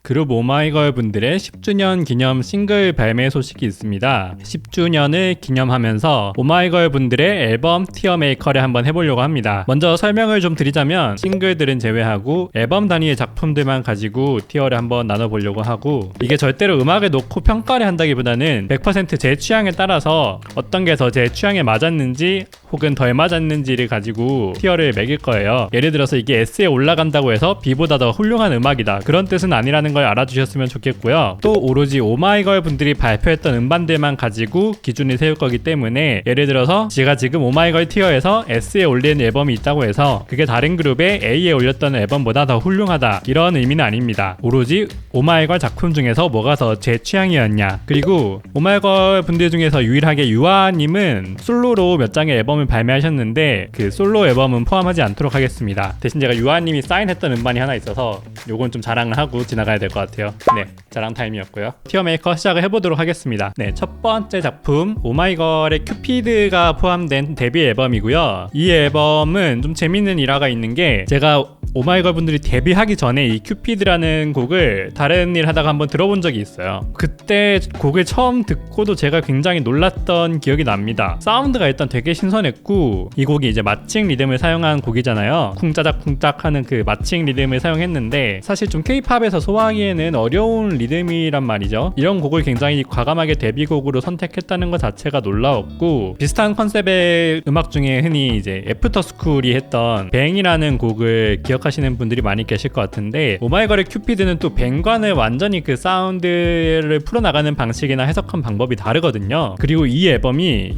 그룹 오마이걸 분들의 10주년 기념 싱글 발매 소식이 있습니다. 10주년을 기념하면서 오마이걸 분들의 앨범 티어 메이커를 한번 해보려고 합니다. 먼저 설명을 좀 드리자면 싱글들은 제외하고 앨범 단위의 작품들만 가지고 티어를 한번 나눠보려고 하고, 이게 절대로 음악을 놓고 평가를 한다기보다는 100% 제 취향에 따라서 어떤 게 더 제 취향에 맞았는지 혹은 덜 맞았는지를 가지고 티어를 매길 거예요. 예를 들어서 이게 S에 올라간다고 해서 B보다 더 훌륭한 음악이다, 그런 뜻은 아니라는 걸 알아주셨으면 좋겠고요. 또 오로지 오마이걸 분들이 발표했던 음반들만 가지고 기준을 세울 거기 때문에, 예를 들어서 제가 지금 오마이걸 티어에서 S에 올린 앨범이 있다고 해서 그게 다른 그룹의 A에 올렸던 앨범보다 더 훌륭하다, 이런 의미는 아닙니다. 오로지 오마이걸 작품 중에서 뭐가 더 제 취향이었냐, 그리고 오마이걸 분들 중에서 유일하게 유아님은 솔로로 몇 장의 앨범을 발매하셨는데 그 솔로 앨범은 포함하지 않도록 하겠습니다. 대신 제가 유아님이 사인했던 음반이 하나 있어서 요건 좀 자랑을 하고 지나가야 될 것 같아요. 네, 자랑 타임이었고요. 티어 메이커 시작을 해보도록 하겠습니다. 네, 첫 번째 작품 오마이걸의 큐피드가 포함된 데뷔 앨범이고요. 이 앨범은 좀 재밌는 일화가 있는 게, 제가 오마이걸 분들이 데뷔하기 전에 이 큐피드라는 곡을 다른 일 하다가 한번 들어본 적이 있어요. 그때 곡을 처음 듣고도 제가 굉장히 놀랐던 기억이 납니다. 사운드가 일단 되게 신선했고, 이 곡이 이제 마칭 리듬을 사용한 곡이잖아요. 쿵짜작 쿵짝 하는 그 마칭 리듬을 사용했는데, 사실 좀 K-팝에서 소화하기에는 어려운 리듬이란 말이죠. 이런 곡을 굉장히 과감하게 데뷔곡으로 선택했다는 것 자체가 놀라웠고, 비슷한 컨셉의 음악 중에 흔히 이제 애프터스쿨이 했던 뱅이라는 곡을 기억하시는 분들이 많이 계실 것 같은데, 오마이걸의 큐피드는 또 뱅과는 완전히 그 사운드를 풀어나가는 방식이나 해석한 방법이 다르거든요. 그리고 이 앨범이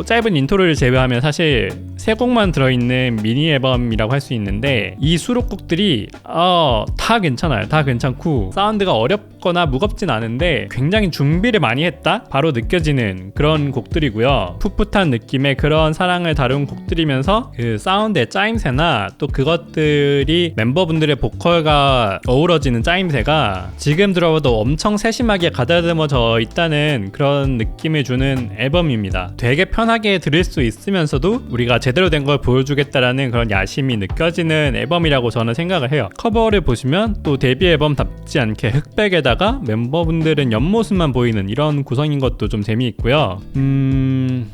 짧은 인트로를 제외하면 사실 3곡만 들어있는 미니 앨범이라고 할 수 있는데, 이 수록곡들이 다 괜찮아요. 다 괜찮고 사운드가 어렵거나 무겁진 않은데 굉장히 준비를 많이 했다 바로 느껴지는 그런 곡들이고요. 풋풋한 느낌의 그런 사랑을 다룬 곡들이면서 그 사운드의 짜임새나 또 그것들이 멤버분들의 보컬과 어우러지는 짜임새가 지금 들어봐도 엄청 세심하게 가다듬어져 있다는 그런 느낌을 주는 앨범입니다. 되게 편하게 들을 수 있으면서도 우리가 제대로 된 걸 보여주겠다라는 그런 야심이 느껴지는 앨범이라고 저는 생각을 해요. 커버를 보시면 또 데뷔 앨범답지 않게 흑백에다가 멤버분들은 옆모습만 보이는 이런 구성인 것도 좀 재미있고요.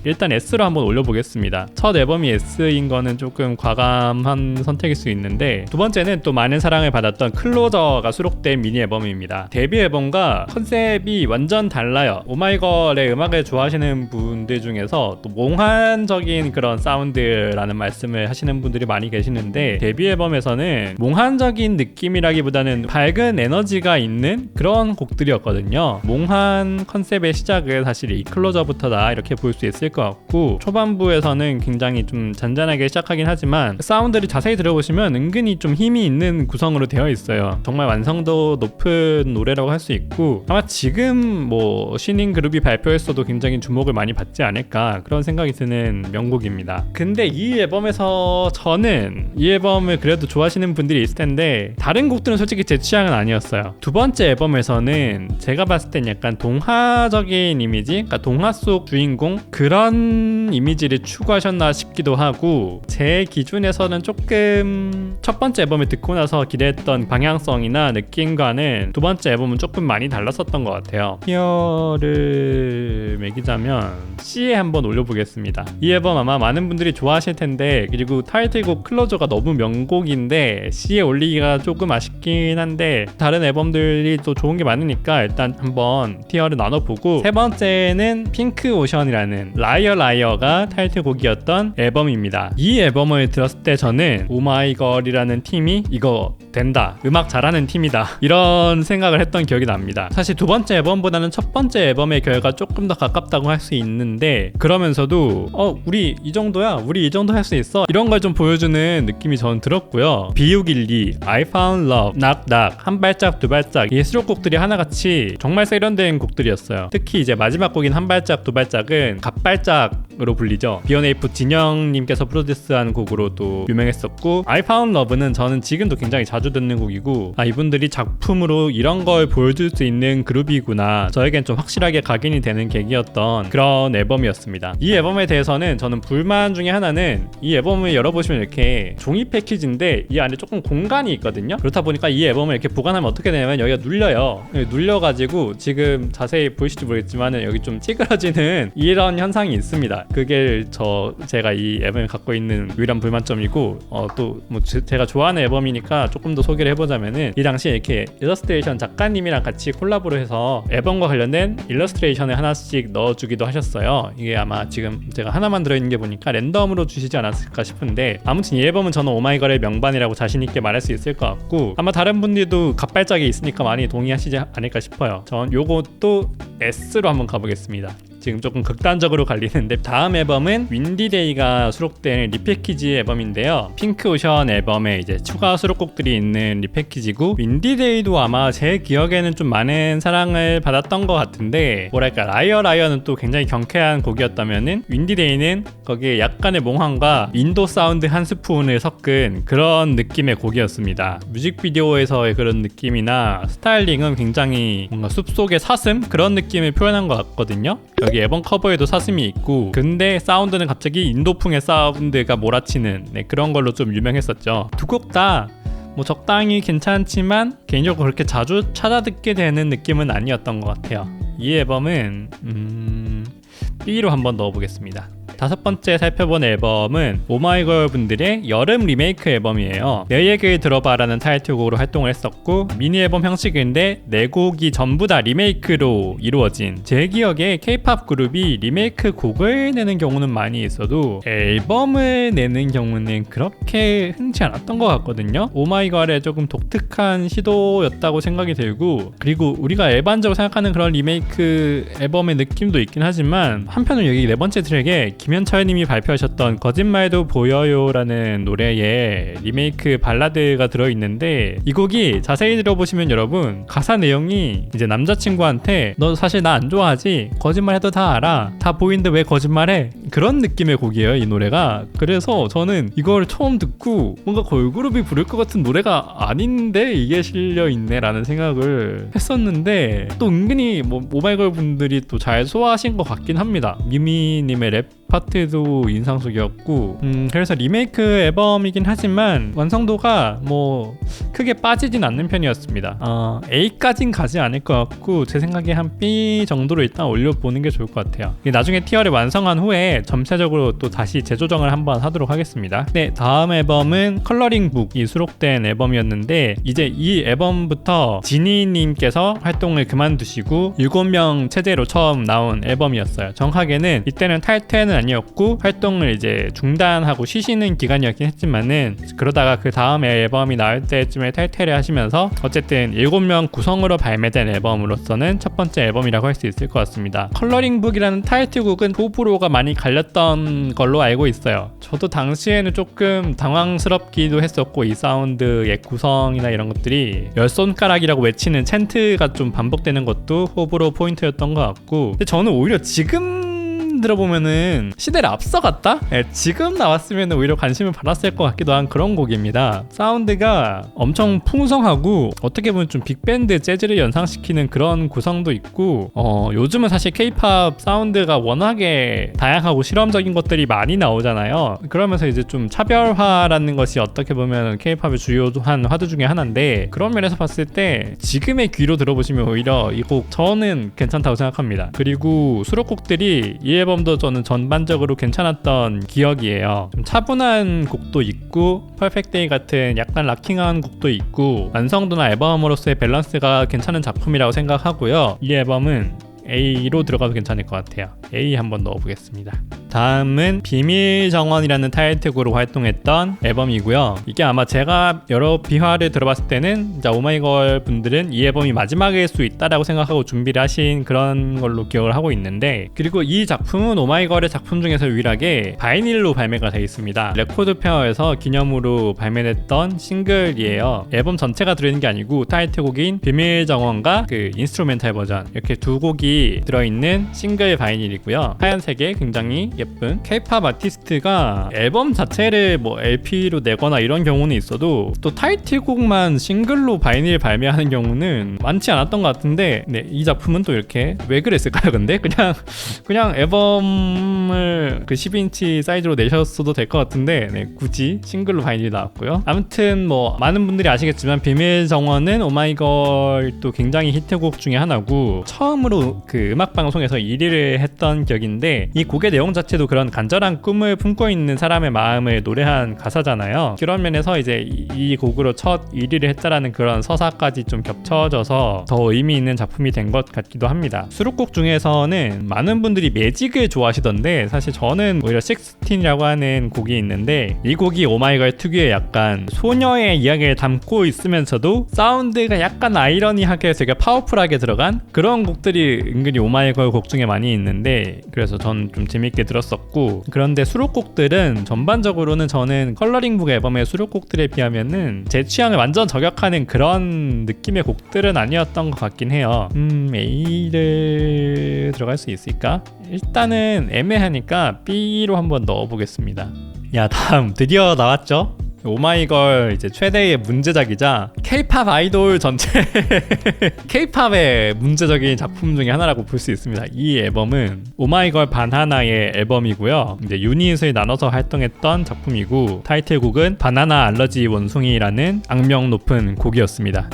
일단 S로 한번 올려보겠습니다. 첫 앨범이 S인 거는 조금 과감한 선택일 수 있는데, 두 번째는 또 많은 사랑을 받았던 클로저가 수록된 미니 앨범입니다. 데뷔 앨범과 컨셉이 완전 달라요. 오마이걸의 음악을 좋아하시는 분들 중에서 또 몽환적인 그런 사운드라는 말씀을 하시는 분들이 많이 계시는데, 데뷔 앨범에서는 몽환적인 느낌이라기보다는 밝은 에너지가 있는 그런 곡들이었거든요. 몽환 컨셉의 시작은 사실 이 클로저부터다 이렇게 볼 수 있을 것 같고, 초반부에서는 굉장히 좀 잔잔하게 시작하긴 하지만 사운드를 자세히 들어보시면 은근히 좀 힘이 있는 구성으로 되어 있어요. 정말 완성도 높은 노래라고 할 수 있고, 아마 지금 신인 그룹이 발표했어도 굉장히 주목을 많이 받지 않을까, 그런 생각이 드는 명곡입니다. 근데 이 앨범에서 저는 이 앨범을 그래도 좋아하시는 분들이 있을 텐데, 다른 곡들은 솔직히 제 취향은 아니었어요. 두 번째 앨범에서는 제가 봤을 땐 약간 동화적인 이미지, 그러니까 동화 속 주인공 그런 이미지를 추구하셨나 싶기도 하고, 제 기준에서는 조금 첫 번째 앨범을 듣고 나서 기대했던 방향성이나 느낌과는 두 번째 앨범은 조금 많이 달랐었던 것 같아요. 티어를 매기자면 C에 한번 올려보겠습니다. 이 앨범 아마 많은 분들이 좋아하실 텐데, 그리고 타이틀곡 클로저가 너무 명곡인데 C에 올리기가 조금 아쉽긴 한데, 다른 앨범들이 또 좋은 게 많으니까 일단 한번 티어를 나눠보고, 세 번째는 핑크 오션이라는 라이어 라이어가 타이틀곡이었던 앨범입니다. 이 앨범을 들었을 때 저는 오마이걸이라는 팀이 이거 된다, 음악 잘하는 팀이다, 이런 생각을 했던 기억이 납니다. 사실 두 번째 앨범보다는 첫 번째 앨범의 결과 조금 더 가깝다고 할 수 있는데, 그러면서도 우리 이 정도야, 우리 이 정도 할 수 있어, 이런 걸 좀 보여주는 느낌이 저는 들었고요. 비우길리, I Found Love, 낙낙, 한 발짝 두 발짝, 이 수록곡들이 하나같이 정말 세련된 곡들이었어요. 특히 이제 마지막 곡인 한 발짝 두 발짝은 갓발짝으로 불리죠. 비욘에이프 진영님께서 프로듀스한 곡으로 또 유명했었고, I Found Found Love는 저는 지금도 굉장히 자주 듣는 곡이고, 이분들이 작품으로 이런 걸 보여줄 수 있는 그룹이구나, 저에겐 좀 확실하게 각인이 되는 계기였던 그런 앨범이었습니다. 이 앨범에 대해서는 저는 불만 중에 하나는, 이 앨범을 열어보시면 이렇게 종이 패키지인데 이 안에 조금 공간이 있거든요. 그렇다 보니까 이 앨범을 이렇게 보관하면 어떻게 되냐면 여기가 눌려요. 눌려가지고 지금 자세히 보이실지 모르겠지만 여기 좀 찌그러지는 이런 현상이 있습니다. 그게 제가 이 앨범을 갖고 있는 유일한 불만점이고, 또 뭐 제가 좋아하는 앨범이니까 조금 더 소개를 해보자면은, 이 당시에 이렇게 일러스트레이션 작가님이랑 같이 콜라보를 해서 앨범과 관련된 일러스트레이션을 하나씩 넣어주기도 하셨어요. 이게 아마 지금 제가 하나만 들어있는 게 보니까 랜덤으로 주시지 않았을까 싶은데, 아무튼 이 앨범은 저는 오마이걸의 명반이라고 자신있게 말할 수 있을 것 같고, 아마 다른 분들도 갑발짝이 있으니까 많이 동의하시지 않을까 싶어요. 전 요것도 S로 한번 가보겠습니다. 지금 조금 극단적으로 갈리는데, 다음 앨범은 윈디데이가 수록된 리패키지 앨범인데요. 핑크오션 앨범에 이제 추가 수록곡들이 있는 리패키지고, 윈디데이도 아마 제 기억에는 좀 많은 사랑을 받았던 것 같은데, 뭐랄까, 라이어는 또 굉장히 경쾌한 곡이었다면은 윈디데이는 거기에 약간의 몽환과 인도 사운드 한 스푼을 섞은 그런 느낌의 곡이었습니다. 뮤직비디오에서의 그런 느낌이나 스타일링은 굉장히 뭔가 숲속의 사슴? 그런 느낌을 표현한 것 같거든요. 여기 앨범 커버에도 사슴이 있고, 근데 사운드는 갑자기 인도풍의 사운드가 몰아치는 그런 걸로 좀 유명했었죠. 두 곡 다 뭐 적당히 괜찮지만 개인적으로 그렇게 자주 찾아 듣게 되는 느낌은 아니었던 것 같아요. 이 앨범은 B로 한번 넣어보겠습니다. 다섯 번째 살펴본 앨범은 오마이걸 분들의 여름 리메이크 앨범이에요. 내 얘기를 들어봐라는 타이틀곡으로 활동을 했었고, 미니 앨범 형식인데 4곡이 전부 다 리메이크로 이루어진, 제 기억에 K-POP 그룹이 리메이크 곡을 내는 경우는 많이 있어도 앨범을 내는 경우는 그렇게 흔치 않았던 것 같거든요. 오마이걸의 조금 독특한 시도였다고 생각이 들고, 그리고 우리가 일반적으로 생각하는 그런 리메이크 앨범의 느낌도 있긴 하지만, 한편으로 여기 네 번째 트랙에 김현철님이 발표하셨던 거짓말도 보여요라는 노래에 리메이크 발라드가 들어있는데, 이 곡이 자세히 들어보시면 여러분, 가사 내용이 이제 남자친구한테 너 사실 나 안 좋아하지? 거짓말해도 다 알아. 다 보이는데 왜 거짓말해? 그런 느낌의 곡이에요, 이 노래가. 그래서 저는 이걸 처음 듣고 뭔가 걸그룹이 부를 것 같은 노래가 아닌데 이게 실려있네 라는 생각을 했었는데, 또 은근히 뭐 오마이걸 분들이 또 잘 소화하신 것 같긴 합니다. 미미님의 랩 파트도 인상적이었고, 그래서 리메이크 앨범이긴 하지만 완성도가 뭐 크게 빠지진 않는 편이었습니다. A까진 가지 않을 것 같고, 제 생각에 한 B 정도로 일단 올려보는 게 좋을 것 같아요. 나중에 티어를 완성한 후에 점차적으로 또 다시 재조정을 한번 하도록 하겠습니다. 네, 다음 앨범은 컬러링북이 수록된 앨범이었는데, 이제 이 앨범부터 지니님께서 활동을 그만두시고 7명 체제로 처음 나온 앨범이었어요. 정확하게는 이때는 탈퇴는 아니었고 활동을 이제 중단하고 쉬시는 기간이었긴 했지만은, 그러다가 그 다음 앨범이 나올 때쯤에 탈퇴를 하시면서 어쨌든 7명 구성으로 발매된 앨범으로서는 첫 번째 앨범이라고 할 수 있을 것 같습니다. 컬러링북이라는 타이틀곡은 호불호가 많이 갈렸던 걸로 알고 있어요. 저도 당시에는 조금 당황스럽기도 했었고, 이 사운드의 구성이나 이런 것들이 열 손가락이라고 외치는 챈트가 좀 반복되는 것도 호불호 포인트였던 것 같고, 근데 저는 오히려 지금 들어보면은 시대를 앞서갔다? 지금 나왔으면 오히려 관심을 받았을 것 같기도 한 그런 곡입니다. 사운드가 엄청 풍성하고 어떻게 보면 좀 빅밴드 재즈를 연상시키는 그런 구성도 있고, 요즘은 사실 K-POP 사운드가 워낙에 다양하고 실험적인 것들이 많이 나오잖아요. 그러면서 이제 좀 차별화라는 것이 어떻게 보면 K-POP의 주요한 화두 중에 하나인데, 그런 면에서 봤을 때 지금의 귀로 들어보시면 오히려 이 곡 저는 괜찮다고 생각합니다. 그리고 수록곡들이 이 앨범도 저는 전반적으로 괜찮았던 기억이에요. 좀 차분한 곡도 있고 퍼펙트 데이 같은 약간 락킹한 곡도 있고, 완성도나 앨범으로서의 밸런스가 괜찮은 작품이라고 생각하고요. 이 앨범은 A로 들어가도 괜찮을 것 같아요. A 한번 넣어보겠습니다. 다음은 비밀정원이라는 타이틀곡으로 활동했던 앨범이고요. 이게 아마 제가 여러 비화를 들어봤을 때는 진짜 오마이걸 분들은 이 앨범이 마지막일 수 있다라고 생각하고 준비를 하신 그런 걸로 기억을 하고 있는데, 그리고 이 작품은 오마이걸의 작품 중에서 유일하게 바이닐로 발매가 되어 있습니다. 레코드 페어에서 기념으로 발매됐던 싱글이에요. 앨범 전체가 들어있는 게 아니고 타이틀곡인 비밀정원과 그 인스트루멘탈 버전, 이렇게 두 곡이 곡들이 들어있는 싱글 바이닐이고요. 하얀색에 굉장히 예쁜 K-팝 아티스트가 앨범 자체를 뭐 LP로 내거나 이런 경우는 있어도 또 타이틀곡만 싱글로 바이닐 발매하는 경우는 많지 않았던 것 같은데, 네, 이 작품은 또 이렇게 왜 그랬을까요? 근데 그냥 앨범을 그 12인치 사이즈로 내셨어도 될 것 같은데, 네, 굳이 싱글로 바이닐이 나왔고요. 아무튼 뭐 많은 분들이 아시겠지만 비밀 정원은 오마이걸 또 굉장히 히트곡 중에 하나고, 처음으로 그 음악 방송에서 1위를 했던 격인데, 이 곡의 내용 자체도 그런 간절한 꿈을 품고 있는 사람의 마음을 노래한 가사잖아요. 그런 면에서 이제 이 곡으로 첫 1위를 했다라는 그런 서사까지 좀 겹쳐져서 더 의미 있는 작품이 된 것 같기도 합니다. 수록곡 중에서는 많은 분들이 매직을 좋아하시던데, 사실 저는 오히려 16이라고 하는 곡이 있는데, 이 곡이 오마이걸 특유의 약간 소녀의 이야기를 담고 있으면서도 사운드가 약간 아이러니하게 되게 파워풀하게 들어간 그런 곡들이 은근히 오마이걸 곡 중에 많이 있는데, 그래서 전 좀 재밌게 들었었고, 그런데 수록곡들은 전반적으로는 저는 컬러링북 앨범의 수록곡들에 비하면은 제 취향을 완전 저격하는 그런 느낌의 곡들은 아니었던 것 같긴 해요. A를 들어갈 수 있을까? 일단은 애매하니까 B로 한번 넣어보겠습니다. 야, 다음 드디어 나왔죠? 오마이걸 이제 최대의 문제작이자 K-팝 아이돌 전체 K-팝의 문제적인 작품 중에 하나라고 볼 수 있습니다. 이 앨범은 오마이걸 바나나의 앨범이고요. 이제 유닛을 나눠서 활동했던 작품이고, 타이틀곡은 바나나 알러지 원숭이라는 악명 높은 곡이었습니다.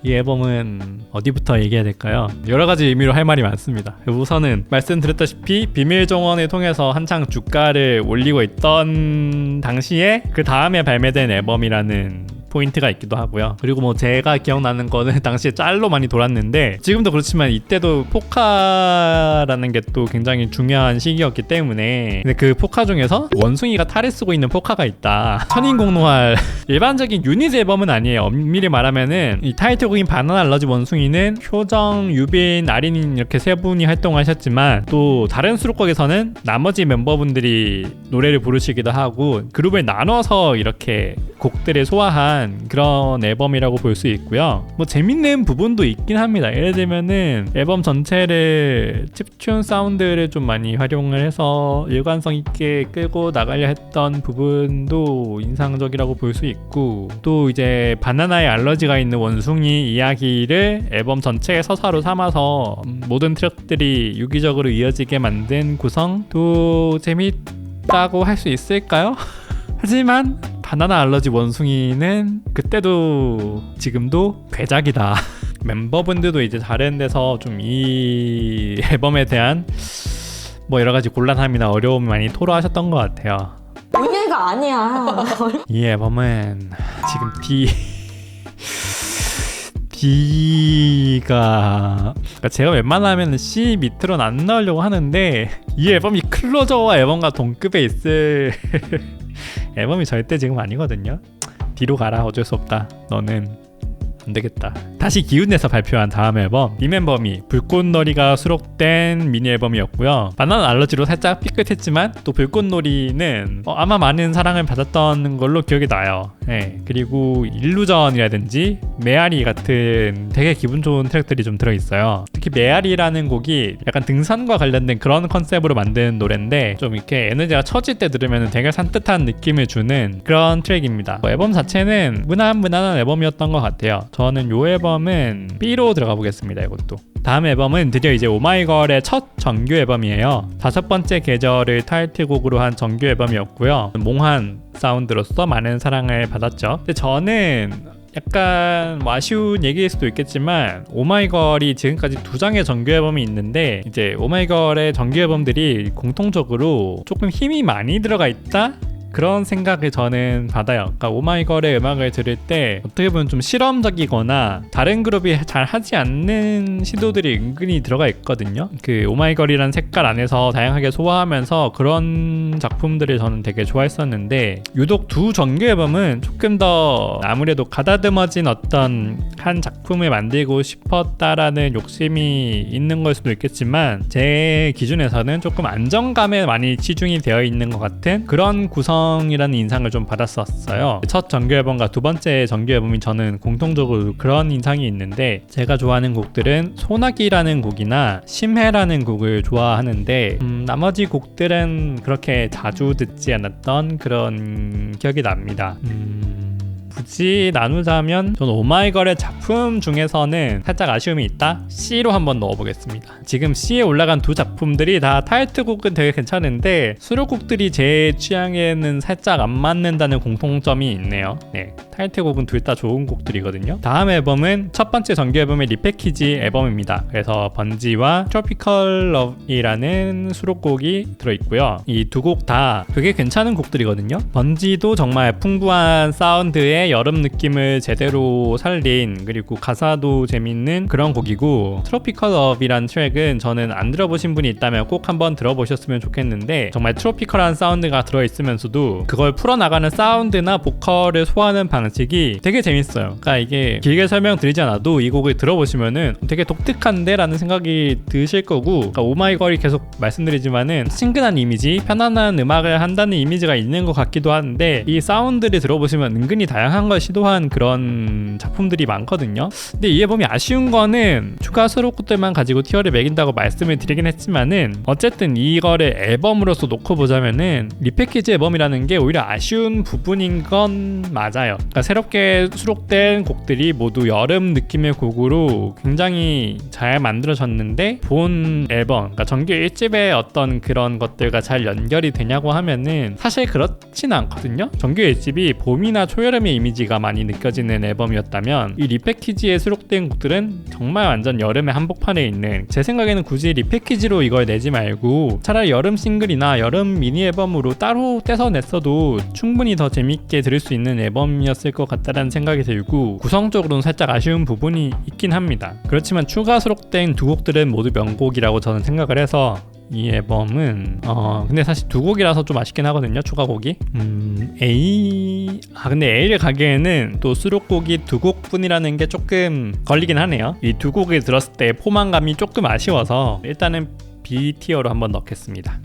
이 앨범은 어디부터 얘기해야 될까요? 여러 가지 의미로 할 말이 많습니다. 우선은 말씀드렸다시피 비밀 정원을 통해서 한창 주가를 올리고 있던 당시에 그 다음에 발매된 앨범이라는 포인트가 있기도 하고요. 그리고 뭐 제가 기억나는 거는 당시에 짤로 많이 돌았는데, 지금도 그렇지만 이때도 포카라는 게 또 굉장히 중요한 시기였기 때문에, 근데 그 포카 중에서 원숭이가 탈을 쓰고 있는 포카가 있다. 천인공노할 일반적인 유닛 앨범은 아니에요. 엄밀히 말하면은 이 타이틀곡인 바나나 알러지 원숭이는 효정, 유빈, 아린 이렇게 세 분이 활동하셨지만, 또 다른 수록곡에서는 나머지 멤버분들이 노래를 부르시기도 하고 그룹을 나눠서 이렇게 곡들을 소화한 그런 앨범이라고 볼 수 있고요. 뭐 재밌는 부분도 있긴 합니다. 예를 들면은 앨범 전체를 칩튠 사운드를 좀 많이 활용을 해서 일관성 있게 끌고 나가려 했던 부분도 인상적이라고 볼 수 있고, 또 이제 바나나의 알러지가 있는 원숭이 이야기를 앨범 전체의 서사로 삼아서 모든 트랙들이 유기적으로 이어지게 만든 구성도 재밌다고 할 수 있을까요? 하지만 바나나 알러지 원숭이는 그때도 지금도 괴작이다. 멤버분들도 이제 다른 데서 좀 이 앨범에 대한 뭐 여러 가지 곤란함이나 어려움을 많이 토로하셨던 것 같아요. 의외가 아니야. 이 앨범은 지금 D가 그러니까 제가 웬만하면 C 밑으로는 안 넣으려고 하는데, 이 앨범이 클로저와 앨범과 동급에 있을 앨범이 절대 지금 아니거든요. D로 가라. 어쩔 수 없다. 너는 안 되겠다. 다시 기운내서 발표한 다음 앨범 리멤버미 불꽃놀이가 수록된 미니 앨범이었고요. 바나나 알러지로 살짝 삐끗했지만 또 불꽃놀이는 아마 많은 사랑을 받았던 걸로 기억이 나요. 네. 그리고 일루전이라든지 메아리 같은 되게 기분 좋은 트랙들이 좀 들어있어요. 특히 메아리라는 곡이 약간 등산과 관련된 그런 컨셉으로 만든 노래인데, 좀 이렇게 에너지가 처질 때 들으면 되게 산뜻한 느낌을 주는 그런 트랙입니다. 앨범 자체는 무난한 앨범이었던 것 같아요. 저는 이 앨범은 B로 들어가 보겠습니다. 이것도. 다음 앨범은 드디어 이제 오마이걸의 첫 정규 앨범이에요. 5번째 계절을 타이틀곡으로 한 정규 앨범이었고요. 몽환 사운드로서 많은 사랑을 받았죠. 근데 저는 약간 아쉬운 얘기일 수도 있겠지만, 오마이걸이 지금까지 2장의 정규 앨범이 있는데, 이제 오마이걸의 정규 앨범들이 공통적으로 조금 힘이 많이 들어가 있다? 그런 생각을 저는 받아요. 그러니까 오마이걸의 음악을 들을 때 어떻게 보면 좀 실험적이거나 다른 그룹이 잘 하지 않는 시도들이 은근히 들어가 있거든요. 그 오마이걸이라는 색깔 안에서 다양하게 소화하면서 그런 작품들을 저는 되게 좋아했었는데, 유독 두 정규 앨범은 조금 더 아무래도 가다듬어진 어떤 한 작품을 만들고 싶었다라는 욕심이 있는 걸 수도 있겠지만, 제 기준에서는 조금 안정감에 많이 치중이 되어 있는 것 같은 그런 구성 감성이라는 인상을 좀 받았었어요. 첫 정규 앨범과 두 번째 정규 앨범이 저는 공통적으로 그런 인상이 있는데, 제가 좋아하는 곡들은 소나기라는 곡이나 심해라는 곡을 좋아하는데 나머지 곡들은 그렇게 자주 듣지 않았던 그런 기억이 납니다. 굳이 나누자면 저는 오마이걸의 작품 중에서는 살짝 아쉬움이 있다? C로 한번 넣어보겠습니다. 지금 C에 올라간 두 작품들이 다 타이틀곡은 되게 괜찮은데 수록곡들이 제 취향에는 살짝 안 맞는다는 공통점이 있네요. 네, 타이틀곡은 둘 다 좋은 곡들이거든요. 다음 앨범은 첫 번째 정규 앨범의 리패키지 앨범입니다. 그래서 번지와 Tropical Love이라는 수록곡이 들어있고요. 이 두 곡 다 되게 괜찮은 곡들이거든요. 번지도 정말 풍부한 사운드에 여름 느낌을 제대로 살린, 그리고 가사도 재밌는 그런 곡이고, 트로피컬 러브이란 트랙은 저는 안 들어보신 분이 있다면 꼭 한번 들어보셨으면 좋겠는데, 정말 트로피컬한 사운드가 들어있으면서도 그걸 풀어나가는 사운드나 보컬을 소화하는 방식이 되게 재밌어요. 그러니까 이게 길게 설명드리지 않아도 이 곡을 들어보시면은 되게 독특한데? 라는 생각이 드실 거고, 그러니까 오마이걸이 계속 말씀드리지만은 친근한 이미지, 편안한 음악을 한다는 이미지가 있는 것 같기도 한데, 이 사운드를 들어보시면 은근히 다양한 걸 시도한 그런 작품들이 많거든요. 근데 이 앨범이 아쉬운 거는 추가 수록곡들만 가지고 티어를 매긴다고 말씀을 드리긴 했지만은, 어쨌든 이거를 앨범으로서 놓고 보자면은 리패키지 앨범이라는 게 오히려 아쉬운 부분인 건 맞아요. 그러니까 새롭게 수록된 곡들이 모두 여름 느낌의 곡으로 굉장히 잘 만들어졌는데, 본 앨범, 그러니까 정규 1집의 어떤 그런 것들과 잘 연결이 되냐고 하면은 사실 그렇진 않거든요. 정규 1집이 봄이나 초여름의 이미지가 많이 느껴지는 앨범이었다면, 이 리패키지에 수록된 곡들은 정말 완전 여름의 한복판에 있는, 제 생각에는 굳이 리패키지로 이걸 내지 말고 차라리 여름 싱글이나 여름 미니 앨범으로 따로 떼서 냈어도 충분히 더 재밌게 들을 수 있는 앨범이었을 것 같다는 생각이 들고, 구성적으로는 살짝 아쉬운 부분이 있긴 합니다. 그렇지만 추가 수록된 두 곡들은 모두 명곡이라고 저는 생각을 해서 이 앨범은 근데 사실 두 곡이라서 좀 아쉽긴 하거든요. 추가곡이 근데 A를 가기에는 또 수록곡이 두 곡뿐이라는 게 조금 걸리긴 하네요. 이 두 곡을 들었을 때 포만감이 조금 아쉬워서 일단은 B 티어로 한번 넣겠습니다.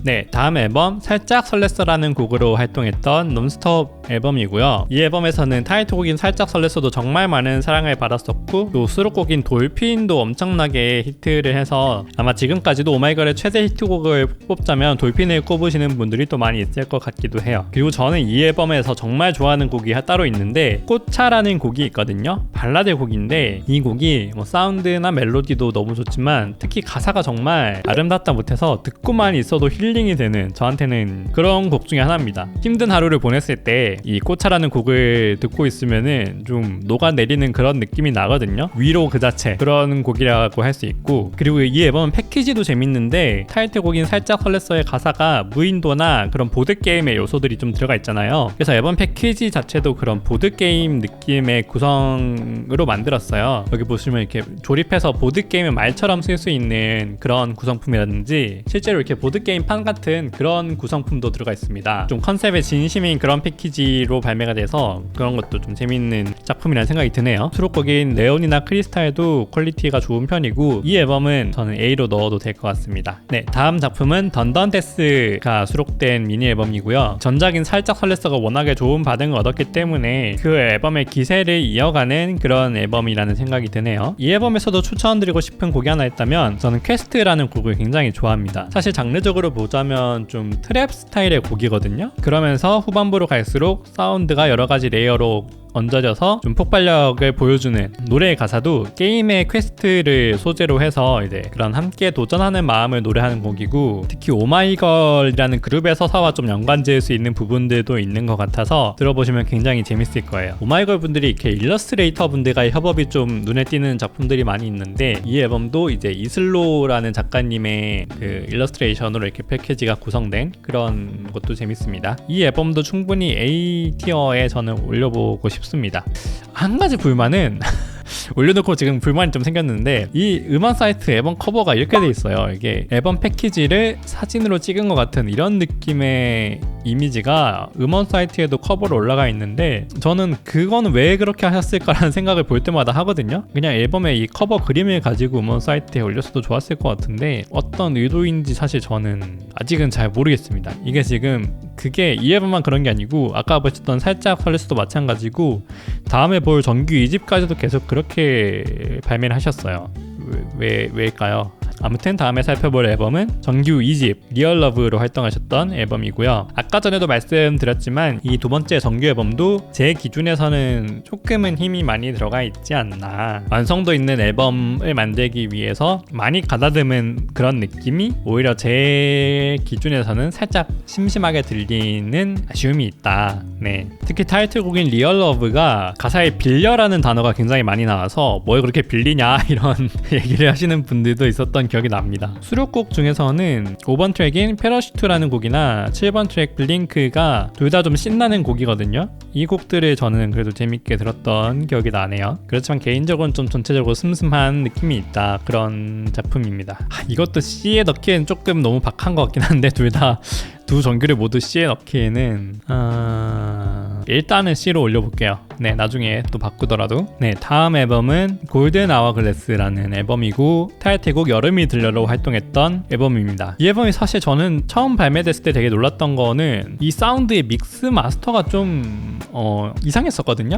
네, 다음 앨범 살짝 설렜어라는 곡으로 활동했던 논스톱 앨범이고요. 이 앨범에서는 타이틀곡인 살짝 설렜어도 정말 많은 사랑을 받았었고, 또 수록곡인 돌핀도 엄청나게 히트를 해서 아마 지금까지도 오마이걸의 최대 히트곡을 뽑자면 돌핀을 꼽으시는 분들이 또 많이 있을 것 같기도 해요. 그리고 저는 이 앨범에서 정말 좋아하는 곡이 따로 있는데, 꽃차라는 곡이 있거든요. 발라드 곡인데 이 곡이 뭐 사운드나 멜로디도 너무 좋지만 특히 가사가 정말 아름답다 못해서 듣고만 있어도 힐링이 되는, 저한테는 그런 곡 중에 하나입니다. 힘든 하루를 보냈을 때 이 꽃차라는 곡을 듣고 있으면은 좀 녹아내리는 그런 느낌이 나거든요. 위로 그 자체, 그런 곡이라고 할 수 있고, 그리고 이 앨범은 패키지도 재밌는데 타이틀곡인 살짝 설렜어의 가사가 무인도나 그런 보드게임의 요소들이 좀 들어가 있잖아요. 그래서 앨범 패키지 자체도 그런 보드게임 느낌의 구성으로 만들었어요. 여기 보시면 이렇게 조립해서 보드게임의 말처럼 쓸 수 있는 그런 구성품이라든지, 실제로 이렇게 보드게임 판 같은 그런 구성품도 들어가 있습니다. 좀 컨셉에 진심인 그런 패키지로 발매가 돼서 그런 것도 좀 재밌는 작품이라는 생각이 드네요. 수록곡인 네온이나 크리스탈도 퀄리티가 좋은 편이고, 이 앨범은 저는 A로 넣어도 될 것 같습니다. 네, 다음 작품은 던던데스가 수록된 미니 앨범이고요. 전작인 살짝 설렜어가 워낙에 좋은 반응을 얻었기 때문에 그 앨범의 기세를 이어가는 그런 앨범이라는 생각이 드네요. 이 앨범에서도 추천드리고 싶은 곡이 하나 있다면 저는 퀘스트라는 곡을 굉장히 좋아합니다. 사실 장르적으로 보자면 좀 트랩 스타일의 곡이거든요. 그러면서 후반부로 갈수록 사운드가 여러가지 레이어로 얹어져서 좀 폭발력을 보여주는, 노래의 가사도 게임의 퀘스트를 소재로 해서 이제 그런 함께 도전하는 마음을 노래하는 곡이고, 특히 오마이걸이라는 그룹의 서사와 좀 연관지을 수 있는 부분들도 있는 것 같아서 들어보시면 굉장히 재밌을 거예요. 오마이걸 분들이 이렇게 일러스트레이터 분들과의 협업이 좀 눈에 띄는 작품들이 많이 있는데, 이 앨범도 이제 이슬로라는 작가님의 그 일러스트레이션으로 이렇게 패키지가 구성된 그런 것도 재밌습니다. 이 앨범도 충분히 A 티어에 저는 올려보고 싶습니다. 한 가지 불만은 올려놓고 지금 불만이 좀 생겼는데, 이 음원 사이트 앨범 커버가 이렇게 돼 있어요. 이게 앨범 패키지를 사진으로 찍은 것 같은 이런 느낌의 이미지가 음원 사이트에도 커버로 올라가 있는데 저는 그거는 왜 그렇게 하셨을까라는 생각을 볼 때마다 하거든요. 그냥 앨범의 이 커버 그림을 가지고 음원 사이트에 올렸어도 좋았을 것 같은데 어떤 의도인지 사실 저는 아직은 잘 모르겠습니다. 이게 지금 그게 이 앨범만 그런 게 아니고 아까 보셨던 살짝 설레스도 마찬가지고 다음에 볼 정규 2집까지도 계속 그렇게 발매를 하셨어요. 왜일까요? 아무튼 다음에 살펴볼 앨범은 정규 2집 리얼 러브로 활동하셨던 앨범이고요. 아까 전에도 말씀드렸지만 이 두 번째 정규 앨범도 제 기준에서는 조금은 힘이 많이 들어가 있지 않나, 완성도 있는 앨범을 만들기 위해서 많이 가다듬은 그런 느낌이 오히려 제 기준에서는 살짝 심심하게 들리는 아쉬움이 있다. 네. 특히 타이틀곡인 리얼 러브가 가사에 빌려라는 단어가 굉장히 많이 나와서 뭘 그렇게 빌리냐 이런 얘기를 하시는 분들도 있었던 기억이 납니다. 수록곡 중에서는 5번 트랙인 패러슈트라는 곡이나 7번 트랙 블링크가 둘 다 좀 신나는 곡이거든요. 이 곡들을 저는 그래도 재밌게 들었던 기억이 나네요. 그렇지만 개인적으로는 좀 전체적으로 슴슴한 느낌이 있다, 그런 작품입니다. 이것도 C에 넣기엔 조금 너무 박한 것 같긴 한데 두 정규를 모두 C에 넣기에는 일단은 C로 올려볼게요. 네, 나중에 또 바꾸더라도. 네, 다음 앨범은 골든 아워글래스라는 앨범이고 타이틀곡 여름이 들려로 활동했던 앨범입니다. 이 앨범이 사실 저는 처음 발매됐을 때 되게 놀랐던 거는 이 사운드의 믹스 마스터가 좀 이상했었거든요.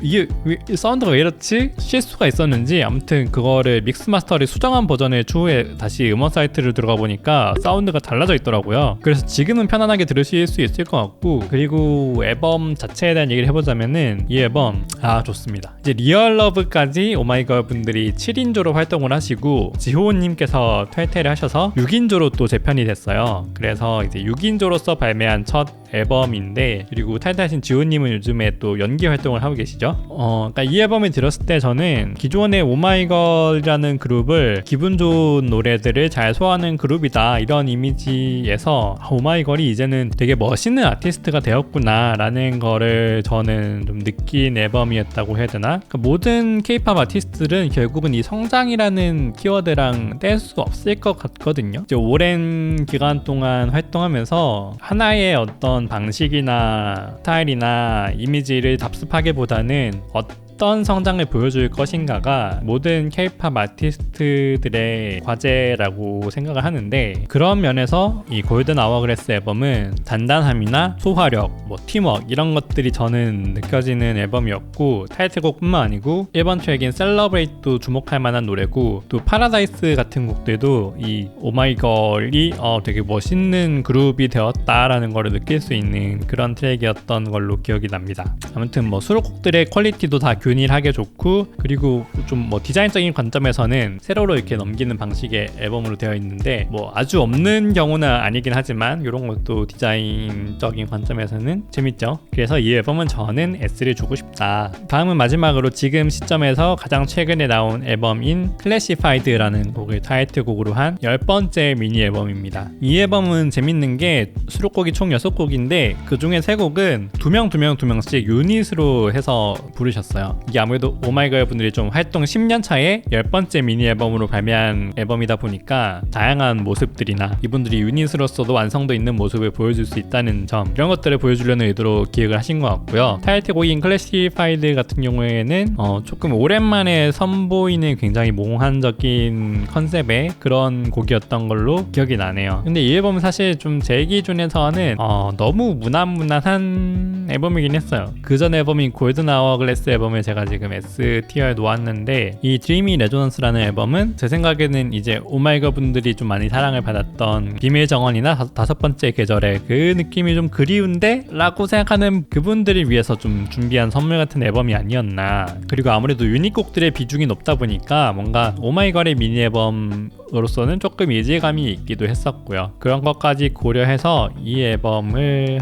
이게 사운드가 왜 이렇지? 실수가 있었는지 아무튼 그거를 믹스 마스터를 수정한 버전을 추후에 다시 음원 사이트를 들어가 보니까 사운드가 달라져 있더라고요. 그래서 지금은 편안하게 들으실 수 있을 것 같고, 그리고 앨범 자체에 대한 얘기를 해보자면은 이 앨범 좋습니다. 이제 리얼 러브까지 오마이걸 분들이 7인조로 활동을 하시고 지호님께서 퇴퇴를 하셔서 6인조로 또 재편이 됐어요. 그래서 이제 6인조로서 발매한 첫 앨범인데, 그리고 탈퇴하신 지호님은 요즘에 또 연기 활동을 하고 계시죠. 그러니까 이 앨범을 들었을 때 저는 기존의 오마이걸이라는 그룹을 기분 좋은 노래들을 잘 소화하는 그룹이다, 이런 이미지에서 오마이걸이 이제는 되게 멋있는 아티스트가 되었구나 라는 거를 저는 좀 느낀 앨범이었다고 해야 되나? 그러니까 모든 K-POP 아티스트들은 결국은 이 성장이라는 키워드랑 뗄 수 없을 것 같거든요. 이제 오랜 기간 동안 활동하면서 하나의 어떤 방식이나 스타일이나 이미지를 답습하기보다는 어떤 성장을 보여줄 것인가가 모든 K-POP 아티스트들의 과제라고 생각을 하는데, 그런 면에서 이 골든 아워글래스 앨범은 단단함이나 소화력, 팀워크 이런 것들이 저는 느껴지는 앨범이었고, 타이틀곡뿐만 아니고 1번 트랙인 셀러브레이트도 주목할 만한 노래고, 또 파라다이스 같은 곡들도 이 오마이걸이 되게 멋있는 그룹이 되었다라는 걸 느낄 수 있는 그런 트랙이었던 걸로 기억이 납니다. 아무튼 수록곡들의 퀄리티도 다 균일하게 좋고, 그리고 좀 디자인적인 관점에서는 세로로 이렇게 넘기는 방식의 앨범으로 되어 있는데 아주 없는 경우는 아니긴 하지만 이런 것도 디자인적인 관점에서는 재밌죠. 그래서 이 앨범은 저는 S를 주고 싶다. 다음은 마지막으로 지금 시점에서 가장 최근에 나온 앨범인 클래시파이드라는 곡을 타이틀곡으로 한 10번째 미니 앨범입니다. 이 앨범은 재밌는 게 수록곡이 총 6곡인데 그 중에 3곡은 두 명씩 유닛으로 해서 부르셨어요. 이게 아무래도 오마이걸 분들이 좀 활동 10년 차에 10번째 미니 앨범으로 발매한 앨범이다 보니까 다양한 모습들이나 이분들이 유닛으로서도 완성도 있는 모습을 보여줄 수 있다는 점, 이런 것들을 보여주려는 의도로 기획을 하신 것 같고요. 타이틀곡인 클래시파이드 같은 경우에는 조금 오랜만에 선보이는 굉장히 몽환적인 컨셉의 그런 곡이었던 걸로 기억이 나네요. 근데 이 앨범은 사실 좀 제 기준에서는 너무 무난한 앨범이긴 했어요. 그전 앨범인 골든 아워글래스 앨범을 제가 지금 S 티어에 놓았는데, 이 드리미 레조넌스라는 앨범은 제 생각에는 이제 오마이걸 분들이 좀 많이 사랑을 받았던 비밀 정원이나 5번째 계절의 그 느낌이 좀 그리운데 라고 생각하는 그분들을 위해서 좀 준비한 선물 같은 앨범이 아니었나. 그리고 아무래도 유닛곡들의 비중이 높다 보니까 뭔가 오마이걸의 미니 앨범으로서는 조금 이질감이 있기도 했었고요. 그런 것까지 고려해서 이 앨범을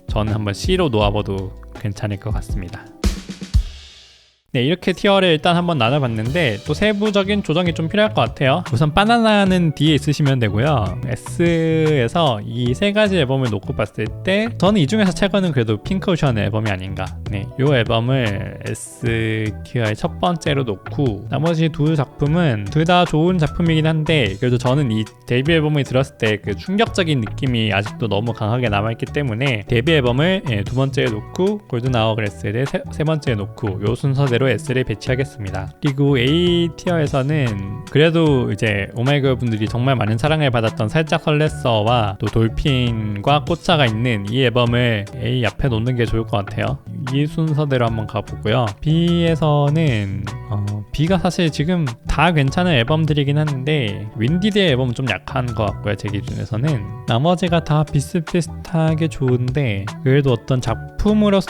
저는 한번 C로 놓아봐도 괜찮을 것 같습니다. 네, 이렇게 티어를 일단 한번 나눠봤는데 또 세부적인 조정이 좀 필요할 것 같아요. 우선 바나나는 뒤에 있으시면 되고요. S에서 이 세 가지 앨범을 놓고 봤을 때 저는 이 중에서 최고는 그래도 핑크오션 앨범이 아닌가. 네, 이 앨범을 S 티어의 첫 번째로 놓고 나머지 두 작품은 둘 다 좋은 작품이긴 한데 그래도 저는 이 데뷔 앨범을 들었을 때 그 충격적인 느낌이 아직도 너무 강하게 남아있기 때문에 데뷔 앨범을 두 번째에 놓고 골든 아워그래스를 세 번째에 놓고 요 순서대로 S를 배치하겠습니다. 그리고 A 티어에서는 그래도 이제 오마이걸 분들이 정말 많은 사랑을 받았던 살짝 설렜어와 또 돌핀과 꽃차가 있는 이 앨범을 A 앞에 놓는 게 좋을 것 같아요. 이 순서대로 한번 가보고요. B에서는 B가 사실 지금 다 괜찮은 앨범들이긴 한데 윈디드의 앨범은 좀 약한 것 같고요. 제 기준에서는 나머지가 다 비슷비슷하게 좋은데 그래도 어떤 작품으로서의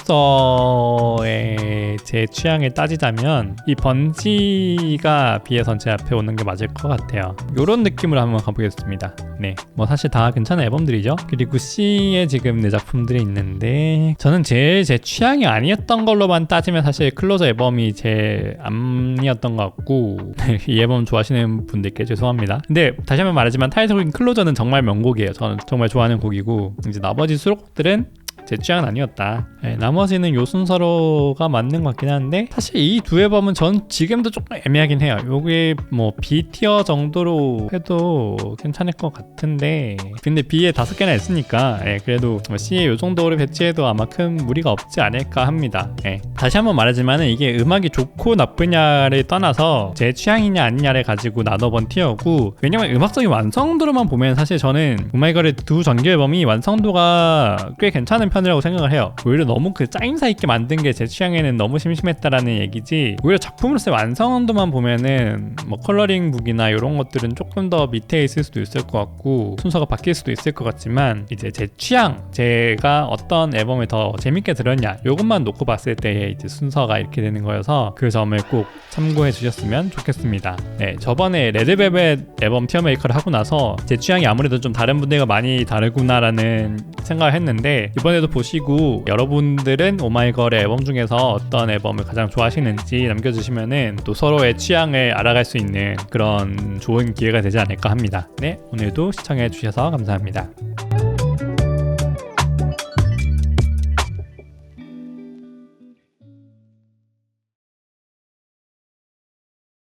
제 취향을 따지자면 이 번지가 B에선 제 앞에 오는 게 맞을 것 같아요. 이런 느낌으로 한번 가보겠습니다. 네, 뭐 사실 다 괜찮은 앨범들이죠. 그리고 C에 지금 네 작품들이 있는데 저는 제일 제 취향이 아니었던 걸로만 따지면 사실 클로저 앨범이 제 암이었던 것 같고 이 앨범 좋아하시는 분들께 죄송합니다. 근데 다시 한번 말하지만 타이틀곡인 클로저는 정말 명곡이에요. 저는 정말 좋아하는 곡이고 이제 나머지 수록곡들은 제 취향은 아니었다. 네, 나머지는 요 순서로가 맞는 것 같긴 한데 사실 이 두 앨범은 전 지금도 조금 애매하긴 해요. 요게 뭐 B티어 정도로 해도 괜찮을 것 같은데 근데 B에 5개나 있으니까 그래도 뭐 C에 요 정도로 배치해도 아마 큰 무리가 없지 않을까 합니다. 다시 한번 말하지만 이게 음악이 좋고 나쁘냐를 떠나서 제 취향이냐 아니냐를 가지고 나눠본 티어고 왜냐면 음악적인 완성도로만 보면 사실 저는 오마이걸의 두 정규 앨범이 완성도가 꽤 괜찮은 편이라고 생각을 해요. 오히려 너무 그 짜임새 있게 만든 게 제 취향에는 너무 심심했다라는 얘기지 오히려 작품으로서의 완성도만 보면은 뭐 컬러링 북이나 이런 것들은 조금 더 밑에 있을 수도 있을 것 같고 순서가 바뀔 수도 있을 것 같지만 이제 제 취향 제가 어떤 앨범을 더 재밌게 들었냐 요것만 놓고 봤을 때 이제 순서가 이렇게 되는 거여서 그 점을 꼭 참고해 주셨으면 좋겠습니다. 네, 저번에 레드벨벳 앨범 티어메이커를 하고 나서 제 취향이 아무래도 좀 다른 분들과 많이 다르구나라는 생각을 했는데 이번에도 보시고 여러분들은 오마이걸의 앨범 중에서 어떤 앨범을 가장 좋아하시는지 남겨주시면은 또 서로의 취향을 알아갈 수 있는 그런 좋은 기회가 되지 않을까 합니다. 네, 오늘도 시청해 주셔서 감사합니다.